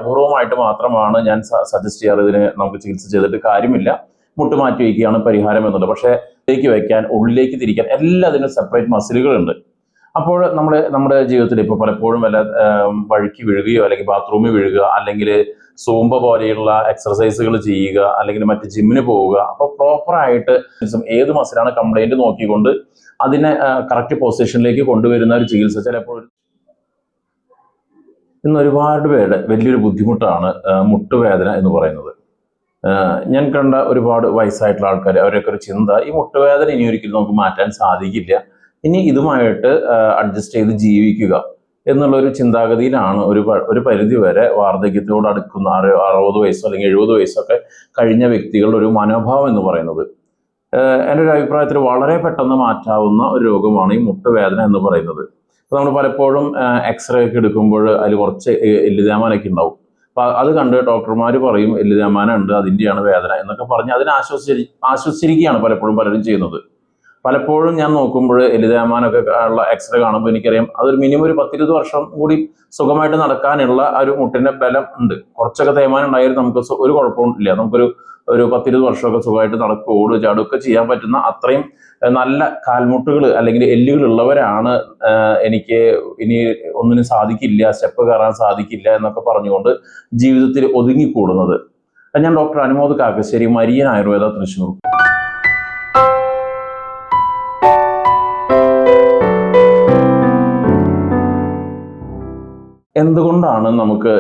അപൂർവമായിട്ട് മാത്രമാണ് ഞാൻ സജസ്റ്റ് ചെയ്യാറ്. ഇതിന് നമുക്ക് ചികിത്സ ചെയ്തിട്ട് കാര്യമില്ല, മുട്ട് മാറ്റി വയ്ക്കുകയാണ് പരിഹാരം എന്നുള്ളത്. പക്ഷേ ഉള്ളിലേക്ക് വയ്ക്കാൻ, ഉള്ളിലേക്ക് തിരിക്കാൻ എല്ലാത്തിനും സെപ്പറേറ്റ് മസിലുകളുണ്ട്. അപ്പോൾ നമ്മുടെ ജീവിതത്തിൽ ഇപ്പോൾ പലപ്പോഴും വല്ല വഴുക്കി വീഴുകയോ അല്ലെങ്കിൽ ബാത്റൂമിൽ വീഴുക, അല്ലെങ്കിൽ സൂംബ പോലെയുള്ള എക്സർസൈസുകൾ ചെയ്യുക, അല്ലെങ്കിൽ മറ്റ് ജിമ്മിന് പോവുക. അപ്പോൾ പ്രോപ്പറായിട്ട് ഏത് മസിലാണ് കംപ്ലൈന്റ് നോക്കിക്കൊണ്ട് അതിനെ കറക്റ്റ് പൊസിഷനിലേക്ക് കൊണ്ടുവരുന്ന ഒരു ചികിത്സ. ചിലപ്പോൾ ഇന്ന് ഒരുപാട് പേരുടെ വലിയൊരു ബുദ്ധിമുട്ടാണ് മുട്ടുവേദന എന്ന് പറയുന്നത്. ഞാൻ കണ്ട ഒരുപാട് വയസ്സായിട്ടുള്ള ആൾക്കാർ, അവരൊക്കെ ഒരു ചിന്ത, ഈ മുട്ടുവേദന ഇനി ഒരിക്കലും നമുക്ക് മാറ്റാൻ സാധിക്കില്ല, ഇനി ഇതുമായിട്ട് അഡ്ജസ്റ്റ് ചെയ്ത് ജീവിക്കുക എന്നുള്ളൊരു ചിന്താഗതിയിലാണ് ഒരു പരിധി വരെ വാർദ്ധക്യത്തോട് അടുക്കുന്ന 60 വയസ്സോ അല്ലെങ്കിൽ 70 വയസ്സൊക്കെ കഴിഞ്ഞ വ്യക്തികളുടെ ഒരു മനോഭാവം എന്ന് പറയുന്നത്. എൻ്റെ ഒരു അഭിപ്രായത്തിൽ വളരെ പെട്ടെന്ന് മാറ്റാവുന്ന ഒരു രോഗമാണ് ഈ മുട്ടുവേദന എന്ന് പറയുന്നത്. നമ്മൾ പലപ്പോഴും എക്സ്റേ ഒക്കെ എടുക്കുമ്പോൾ അതിൽ കുറച്ച് എല്ലുതേമാനൊക്കെ ഉണ്ടാവും. അപ്പോൾ അത് കണ്ട് ഡോക്ടർമാർ പറയും എല്ലുതേമാനം ഉണ്ട്, അതിൻ്റെയാണ് വേദന എന്നൊക്കെ പറഞ്ഞ് അതിനെ ആശ്വസിച്ചിരിക്കുകയാണ് പലപ്പോഴും പലരും ചെയ്യുന്നത്. പലപ്പോഴും ഞാൻ നോക്കുമ്പോൾ എല്ലുതേമാനൊക്കെ ഉള്ള എക്സ്റേ കാണുമ്പോൾ എനിക്കറിയാം അതൊരു മിനിമം ഒരു 10-20 വർഷം കൂടി സുഖമായിട്ട് നടക്കാനുള്ള ഒരു മുട്ടിന്റെ ബലം ഉണ്ട്. കുറച്ചൊക്കെ തേയ്മാനം ഉണ്ടായാലും നമുക്ക് ഒരു കുഴപ്പവും ഇല്ല, നമുക്കൊരു 10-20 വർഷമൊക്കെ സുഖമായിട്ട് നടക്കുക, ഓടുക, ചാടുകയൊക്കെ ചെയ്യാൻ പറ്റുന്ന അത്രയും നല്ല കാൽമുട്ടുകൾ അല്ലെങ്കിൽ എല്ലുകൾ ഉള്ളവരാണ് എനിക്ക് ഇനി ഒന്നിനും സാധിക്കില്ല, സ്റ്റെപ്പ് കയറാൻ സാധിക്കില്ല എന്നൊക്കെ പറഞ്ഞുകൊണ്ട് ജീവിതത്തിൽ ഒതുങ്ങിക്കൂടുന്നത്. ഞാൻ ഡോക്ടർ അനുമോദ് കാക്കശ്ശേരി, മരിയൻ ആയുർവേദ, തൃശ്ശൂർ. എന്തുകൊണ്ടാണ് നമുക്ക്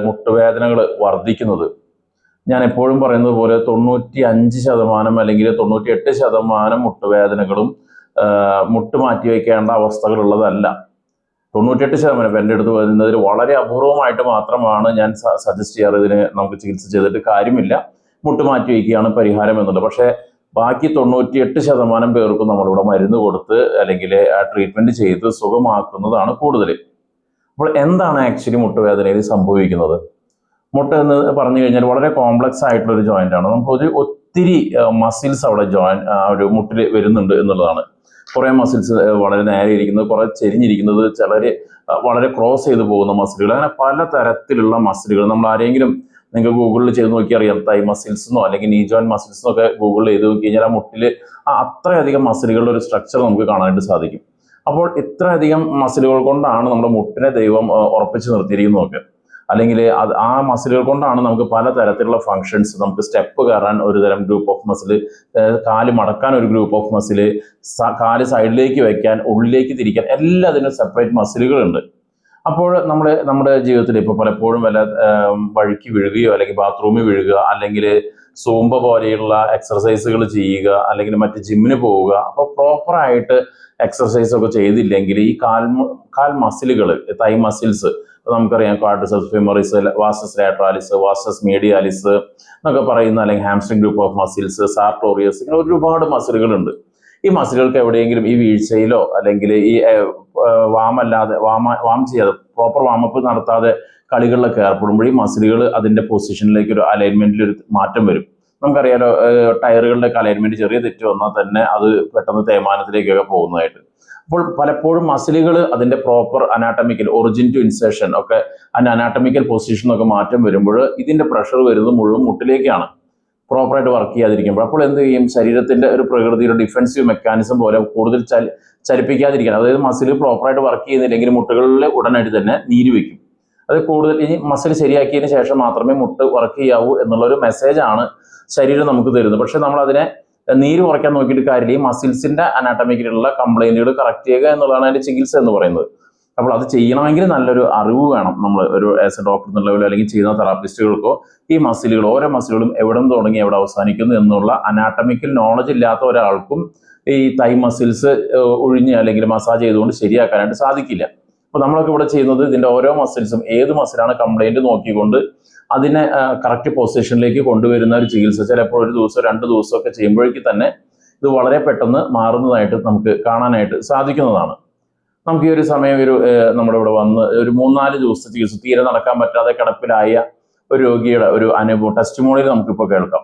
മുട്ടുവേദനകൾ വർദ്ധിക്കുന്നത്? ഞാൻ എപ്പോഴും പറയുന്നത് പോലെ 95% അല്ലെങ്കിൽ 98% മുട്ടുവേദനകളും മുട്ട് മാറ്റി വയ്ക്കേണ്ട അവസ്ഥകളുള്ളതല്ല. 98% എൻ്റെ അടുത്ത് വരുന്നതിൽ വളരെ അപൂർവമായിട്ട് മാത്രമാണ് ഞാൻ സജസ്റ്റ് ചെയ്യാറ്. ഇതിന് നമുക്ക് ചികിത്സ ചെയ്തിട്ട് കാര്യമില്ല, മുട്ട് മാറ്റി വയ്ക്കുകയാണ് പരിഹാരം എന്നുള്ളത്. പക്ഷേ ബാക്കി 98% പേർക്കും നമ്മളിവിടെ മരുന്ന് കൊടുത്ത് അല്ലെങ്കിൽ ട്രീറ്റ്മെന്റ് ചെയ്ത് സുഖമാക്കുന്നതാണ് കൂടുതൽ. അപ്പോൾ എന്താണ് ആക്ച്വലി മുട്ടുവേദനയിൽ സംഭവിക്കുന്നത്? മുട്ട എന്ന് പറഞ്ഞു കഴിഞ്ഞാൽ വളരെ കോംപ്ലക്സ് ആയിട്ടുള്ള ഒരു ജോയിന്റ് ആണ്. നമുക്ക് ഒത്തിരി മസിൽസ് അവിടെ ഒരു മുട്ടിൽ വരുന്നുണ്ട് എന്നുള്ളതാണ്. കുറേ മസിൽസ് വളരെ നേരെ ഇരിക്കുന്നത്, കുറെ ചെരിഞ്ഞിരിക്കുന്നത്, ചിലർ വളരെ ക്രോസ് ചെയ്ത് പോകുന്ന മസിലുകൾ, അങ്ങനെ പല തരത്തിലുള്ള മസിലുകൾ. നമ്മൾ ആരെങ്കിലും നിങ്ങൾക്ക് ഗൂഗിളിൽ ചെയ്ത് നോക്കി അറിയാം, തൈ മസിൽസ് എന്നോ അല്ലെങ്കിൽ നീ ജോയിന്റ് മസിൽസ് എന്നൊക്കെ ഗൂഗിളിൽ ചെയ്ത് നോക്കി കഴിഞ്ഞാൽ ആ മുട്ടിൽ അത്രയധികം മസിലുകളുടെ ഒരു സ്ട്രക്ചർ നമുക്ക് കാണാനായിട്ട് സാധിക്കും. അപ്പോൾ ഇത്രയധികം മസിലുകൾ കൊണ്ടാണ് നമ്മുടെ മുട്ടിനെ ദൈവം ഉറപ്പിച്ച് നിർത്തിയിരിക്കുന്നതൊക്കെ. അല്ലെങ്കിൽ ആ മസിലുകൾ കൊണ്ടാണ് നമുക്ക് പലതരത്തിലുള്ള ഫങ്ഷൻസ്, നമുക്ക് സ്റ്റെപ്പ് കയറാൻ ഒരു തരം ഗ്രൂപ്പ് ഓഫ് മസിൽ, കാല് മടക്കാൻ ഒരു ഗ്രൂപ്പ് ഓഫ് മസിൽ, കാല് സൈഡിലേക്ക് വയ്ക്കാൻ, ഉള്ളിലേക്ക് തിരിക്കാൻ, എല്ലാത്തിനും സെപ്പറേറ്റ് മസിലുകളുണ്ട്. അപ്പോൾ നമ്മുടെ ജീവിതത്തിൽ ഇപ്പോൾ പലപ്പോഴും വല്ല വഴുക്കി വീഴുകയോ അല്ലെങ്കിൽ ബാത്റൂമിൽ വീഴുക, അല്ലെങ്കിൽ സൂംബ പോലെയുള്ള എക്സർസൈസുകൾ ചെയ്യുക, അല്ലെങ്കിൽ മറ്റ് ജിമ്മിന് പോവുക. അപ്പോൾ പ്രോപ്പറായിട്ട് എക്സർസൈസ് ഒക്കെ ചെയ്തില്ലെങ്കിൽ ഈ കാൽ മസിലുകൾ, തൈ മസിൽസ്, നമുക്കറിയാം ക്വാഡ്രിസെപ്സ് ഫെമോറിസ്, വാസ്റ്റസ് ലാറ്ററാലിസ്, വാസ്റ്റസ് മീഡിയാലിസ് എന്നൊക്കെ പറയുന്ന, അല്ലെങ്കിൽ hamstring group of muscles, sartorius, ഇങ്ങനെ ഒരുപാട് മസിലുകളുണ്ട്. ഈ മസിലുകൾക്ക് എവിടെയെങ്കിലും ഈ വീഴ്ചയിലോ അല്ലെങ്കിൽ ഈ വാം ചെയ്യാതെ പ്രോപ്പർ വാമപ്പ് നടത്താതെ കളികളിലൊക്കെ ഏർപ്പെടുമ്പോൾ ഈ മസിലുകൾ അതിന്റെ പൊസിഷനിലേക്ക് ഒരു അലൈൻമെന്റിൽ ഒരു മാറ്റം വരും. നമുക്കറിയാലോ ടയറുകളുടെ അലൈൻമെന്റ് ചെറിയ തെറ്റ് വന്നാൽ തന്നെ അത് പെട്ടെന്ന് തേയ്മാനത്തിലേക്കൊക്കെ പോകുന്നതായിട്ട്. അപ്പോൾ പലപ്പോഴും മസിലുകൾ അതിന്റെ proper anatomical origin to insertion ഒക്കെ അതിന്റെ അനാട്ടമിക്കൽ പൊസിഷനൊക്കെ മാറ്റം വരുമ്പോൾ ഇതിന്റെ പ്രഷർ വരുന്നത് മുഴുവൻ മുട്ടിലേക്കാണ്, പ്രോപ്പറായിട്ട് വർക്ക് ചെയ്യാതിരിക്കുമ്പോൾ. അപ്പോൾ എന്ത് ചെയ്യും? ശരീരത്തിന്റെ ഒരു പ്രകൃതിയുടെ ഡിഫെൻസീവ് മെക്കാനിസം പോലെ കൂടുതൽ ചലിപ്പിക്കാതിരിക്കാൻ, അതായത് മസിൽ പ്രോപ്പറായിട്ട് വർക്ക് ചെയ്യുന്നില്ലെങ്കിൽ മുട്ടുകളിൽ ഉടനടി തന്നെ നീര് വയ്ക്കും. അത് കൂടുതൽ ഇനി മസിൽ ശരിയാക്കിയതിന് ശേഷം മാത്രമേ മുട്ട് വർക്ക് ചെയ്യാവൂ എന്നുള്ളൊരു മെസ്സേജാണ് ശരീരം നമുക്ക് തരുന്നത്. പക്ഷെ നമ്മൾ അതിനെ നീര് കുറയ്ക്കാൻ നോക്കിയിട്ട് കാര്യമില്ല. ഈ മസിൽസിന്റെ അനാട്ടമിക്കിലുള്ള കംപ്ലൈന്റുകൾ കറക്റ്റ് ചെയ്യുക എന്നുള്ളതാണ് അതിന്റെ ചികിത്സ എന്ന് പറയുന്നത്. അപ്പോൾ അത് ചെയ്യണമെങ്കിൽ നല്ലൊരു അറിവ് വേണം. നമ്മൾ ഒരു ആസ് എ ഡോക്ടർ എന്നുള്ള ലെവലിൽ അല്ലെങ്കിൽ ചെയ്യുന്ന തെറാപ്പിസ്റ്റുകൾക്കോ ഈ മസിലുകൾ, ഓരോ മസിലുകളും എവിടെ നിന്ന് തുടങ്ങി എവിടെ അവസാനിക്കുന്നു എന്നുള്ള അനാട്ടമിക്കൽ നോളജ് ഇല്ലാത്ത ഒരാൾക്കും ഈ തൈ മസിൽസ് ഒഴിഞ്ഞ് അല്ലെങ്കിൽ മസാജ് ചെയ്തുകൊണ്ട് ശരിയാക്കാനായിട്ട് സാധിക്കില്ല. അപ്പോൾ നമ്മളൊക്കെ ഇവിടെ ചെയ്യുന്നത് ഇതിന്റെ ഓരോ മസിൽസും ഏത് മസിലാണ് കംപ്ലൈന്റ് നോക്കിക്കൊണ്ട് അതിനെ കറക്റ്റ് പൊസിഷനിലേക്ക് കൊണ്ടുവരുന്ന ഒരു ചികിത്സ. ചിലപ്പോൾ ഒരു ദിവസം 2 ദിവസമൊക്കെ ചെയ്യുമ്പോഴേക്ക് തന്നെ ഇത് വളരെ പെട്ടെന്ന് മാറുന്നതായിട്ട് നമുക്ക് കാണാനായിട്ട് സാധിക്കുന്നതാണ്. നമുക്ക് ഈ ഒരു സമയം നമ്മുടെ ഇവിടെ വന്ന് ഒരു 3-4 ദിവസത്തെ ചികിത്സ, തീരെ നടക്കാൻ പറ്റാതെ കിടപ്പിലായ ഒരു രോഗിയുടെ ഒരു അനുഭവം ടെസ്റ്റിമോണിയിൽ നമുക്കിപ്പോൾ കേൾക്കാം.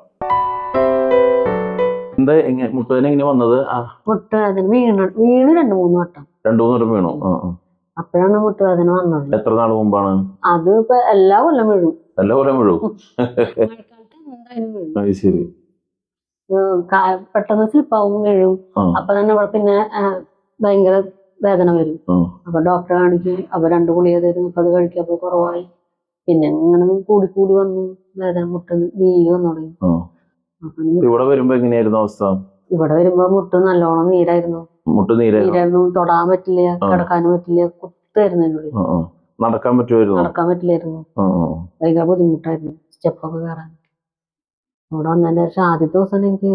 എന്താ മുട്ടുവേദന എങ്ങനെ വന്നത്? മുട്ടുവേദന വീണു 2-3 വട്ടം. 2-3 വട്ടം വീണു. അപ്പോഴാണ് മുട്ടുവേദന വന്നത്. എത്ര നാൾ മുമ്പാണ്? അത് ഇപ്പൊ എല്ലാ കൊല്ലം വീഴും. എല്ലാ കൊല്ലം വീഴും? മഴക്കാലത്ത് എന്തായാലും വീഴും. അത് ശരി. പെട്ടെന്ന് സ്ലിപ്പാവും, വീഴും. അപ്പൊ തന്നെ പിന്നെ ഭയങ്കര വേദന വരും. അപ്പൊ ഡോക്ടറെ കാണിക്കും. അപ്പൊ 2 ഗുളിക തരും. അപ്പൊ അത് കഴിക്കും. അപ്പൊ കുറവായി. പിന്നെ ഇങ്ങനെ കൂടി വന്നു വേദന, മുട്ട് നീര് വന്നു തുടങ്ങി. ഇവിടെ വരുമ്പോ എങ്ങനെയായിരുന്നു അവസ്ഥ? ഇവിടെ വരുമ്പോ മുട്ട് നല്ലോണം നീരായിരുന്നു. മുട്ട് നീരായിരുന്നു. തൊടാൻ പറ്റില്ല, കിടക്കാനും പറ്റില്ല, കുത്തായിരുന്നു എന്നോട്. നടക്കാൻ പറ്റുമായിരുന്നു? നടക്കാൻ പറ്റില്ലായിരുന്നു. ഭയങ്കര ബുദ്ധിമുട്ടായിരുന്നു സ്റ്റെപ്പൊക്കെ കയറാൻ. അവിടെ വന്നതിന്റെ ശേഷം ആദ്യത്തെ ദിവസം എനിക്ക്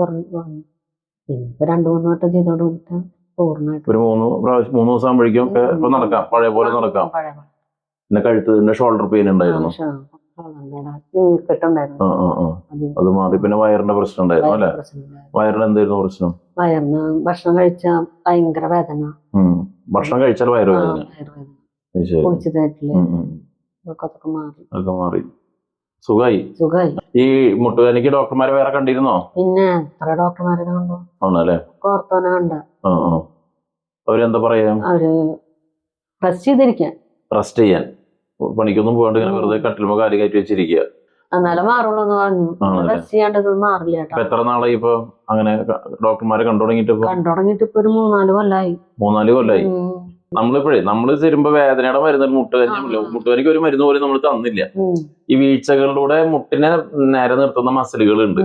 പറഞ്ഞു. പിന്നെ ഇപ്പൊ 2-3 വട്ടം ചെയ്തോണ്ട് കൂടിട്ട് പൂർണ്ണമായിട്ട് ഒരു 3 ദിവസം ആകുമ്പോഴേക്കും നടക്കാം, പഴയ പോലെ നടക്കാം. പിന്നെ കഴുത്തിന്റെ ഷോൾഡർ പെയിൻ ഉണ്ടായിരുന്നു, അത് മാറി. പിന്നെ വയറിന്റെ പ്രശ്നം ഉണ്ടായിരുന്നു അല്ലെ? വയറിന് എന്തായിരുന്നു പ്രശ്നം? വയറിന് ഭക്ഷണം കഴിച്ചാൽ ഭയങ്കര വേദന. ഭക്ഷണം കഴിച്ചാൽ വയറുവേദന? അതൊക്കെ മാറി, സുഖായി. ഈ മുട്ടുവേദനയ്ക്ക് ഡോക്ടർമാരെ വേറെ കണ്ടിരുന്നോ? പിന്നെ എത്ര ഡോക്ടർമാരെ കണ്ടു. ആണല്ലേ? കോർത്തോനെ കണ്ട. അവരെന്താ പറയാ? അവര് റെസ്റ്റ് ചെയ്യാൻ, പണിക്കൊന്നും പോകാണ്ട് ഇങ്ങനെ വെറുതെ കട്ടിലുമ്പോ കാല് കയറ്റി വെച്ചിരിക്കുക, എന്നാലും മാറുള്ളൂ എന്ന് പറഞ്ഞു. റെസ്റ്റ് ചെയ്യാണ്ടത് മാറില്ല. എത്ര നാളായി ഇപ്പൊ അങ്ങനെ ഡോക്ടർമാരെ കണ്ടു തുടങ്ങിയിട്ട്? ഇപ്പൊ ഒരു 3-4 കൊല്ലായി. 3-4 കൊല്ലായി. നമ്മള് തരുമ്പോ വേദനയുടെ മരുന്ന്, മുട്ടുവേദനയ്ക്ക് ഒരു മരുന്ന് പോലും നമ്മൾ തന്നില്ല. ഈ വീഴ്ചകളിലൂടെ മുട്ടിനെ നേരെ നിർത്തുന്ന മസിലുകളുണ്ട്.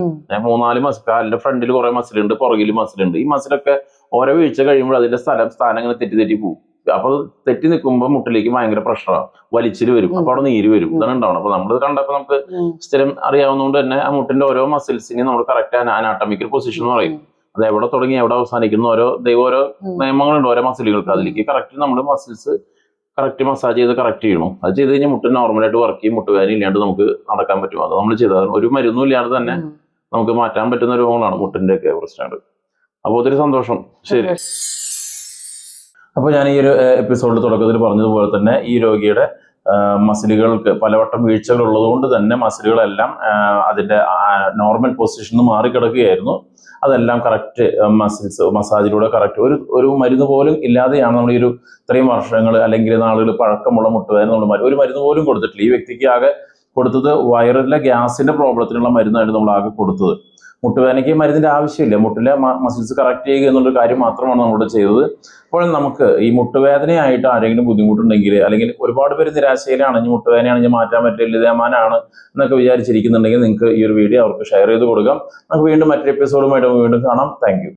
3-4 കാലിന്റെ ഫ്രണ്ടിൽ കുറെ മസിലുണ്ട്, പുറകിൽ മസിലുണ്ട്. ഈ മസിലൊക്കെ ഓരോ വീഴ്ച കഴിയുമ്പോൾ അതിന്റെ സ്ഥാനം ഇങ്ങനെ തെറ്റി പോകും. അപ്പൊ തെറ്റി നിൽക്കുമ്പോൾ മുട്ടിലേക്ക് ഭയങ്കര പ്രഷറാണ്, വലിച്ചില് വരും. അപ്പൊ അവിടെ നീര് വരും. ഇതാണ് ഉണ്ടാവണം. അപ്പൊ നമ്മൾ കണ്ടപ്പോ നമുക്ക് സ്ഥിരം അറിയാവുന്നതുകൊണ്ട് തന്നെ ആ മുട്ടിന്റെ ഓരോ മസിൽസിനെയും നമ്മൾ കറക്റ്റ് അനാട്ടമിക്കൽ പൊസിഷൻ എന്ന് പറയും. അത് എവിടെ തുടങ്ങി എവിടെ അവസാനിക്കുന്നു, ഓരോ നിയമങ്ങളുണ്ട് ഓരോ മസിലുകൾക്ക്. അതിലേക്ക് കറക്റ്റ് നമ്മൾ മസിൽസ് കറക്റ്റ് മസാജ് ചെയ്ത് കറക്റ്റ് ചെയ്യണം. അത് ചെയ്ത് കഴിഞ്ഞാൽ മുട്ട് നോർമലായിട്ട് വർക്ക് ചെയ്യും. മുട്ടുവേദന ഇല്ലാണ്ട് നമുക്ക് നടക്കാൻ പറ്റും. അത് നമ്മൾ ചെയ്താൽ ഒരു മരുന്നും ഇല്ലാണ്ട് തന്നെ നമുക്ക് മാറ്റാൻ പറ്റുന്ന രോഗങ്ങളാണ് മുട്ടിന്റെ ഒക്കെ പ്രശ്നങ്ങൾ. അപ്പോൾ ഒത്തിരി സന്തോഷം. ശരി. അപ്പോൾ ഞാൻ ഈ ഒരു എപ്പിസോഡിൽ തുടക്കത്തിൽ പറഞ്ഞതുപോലെ തന്നെ ഈ രോഗിയുടെ മസിലുകൾക്ക് പലവട്ടം വീഴ്ചകൾ ഉള്ളതുകൊണ്ട് തന്നെ മസിലുകളെല്ലാം അതിന്റെ നോർമൽ പൊസിഷനിൽ നിന്ന് മാറിക്കിടക്കുകയായിരുന്നു. അതെല്ലാം കറക്റ്റ് മസാജിലൂടെ കറക്റ്റ് ഒരു മരുന്ന് പോലും ഇല്ലാതെയാണ് നമ്മൾ ഈ ഇത്രയും വർഷങ്ങൾ അല്ലെങ്കിൽ നാളുകൾ പഴക്കമുള്ള മുട്ടുവേദന നമ്മൾ ഒരു മരുന്ന് പോലും കൊടുത്തിട്ടില്ല. ഈ വ്യക്തിക്ക് ആകെ കൊടുത്തത് വയറിലെ ഗ്യാസിന്റെ പ്രോബ്ലത്തിനുള്ള മരുന്നായിട്ട് നമ്മൾ ആകെ കൊടുത്തത്. മുട്ടുവേദനയ്ക്ക് മരുന്നിന്റെ ആവശ്യമില്ല, മുട്ടിലെ മസിൽസ് കറക്റ്റ് ചെയ്യുക എന്നുള്ള കാര്യം മാത്രമാണ് നമ്മളിവിടെ ചെയ്തത്. അപ്പോൾ നമുക്ക് ഈ മുട്ടുവേദനയായിട്ട് ആരെങ്കിലും ബുദ്ധിമുട്ടുണ്ടെങ്കിൽ, അല്ലെങ്കിൽ ഒരുപാട് പേര് നിരാശയിലാണ്, ഇനി മുട്ടുവേദനയാണെങ്കിൽ മാറ്റാൻ പറ്റില്ല, ഇതേമാനാണ് എന്നൊക്കെ വിചാരിച്ചിരിക്കുന്നുണ്ടെങ്കിൽ നിങ്ങൾക്ക് ഈ ഒരു വീഡിയോ അവർക്ക് ഷെയർ ചെയ്ത് കൊടുക്കാം. നമുക്ക് വീണ്ടും മറ്റൊരു എപ്പിസോഡുമായിട്ട് വീണ്ടും കാണാം. Thank you.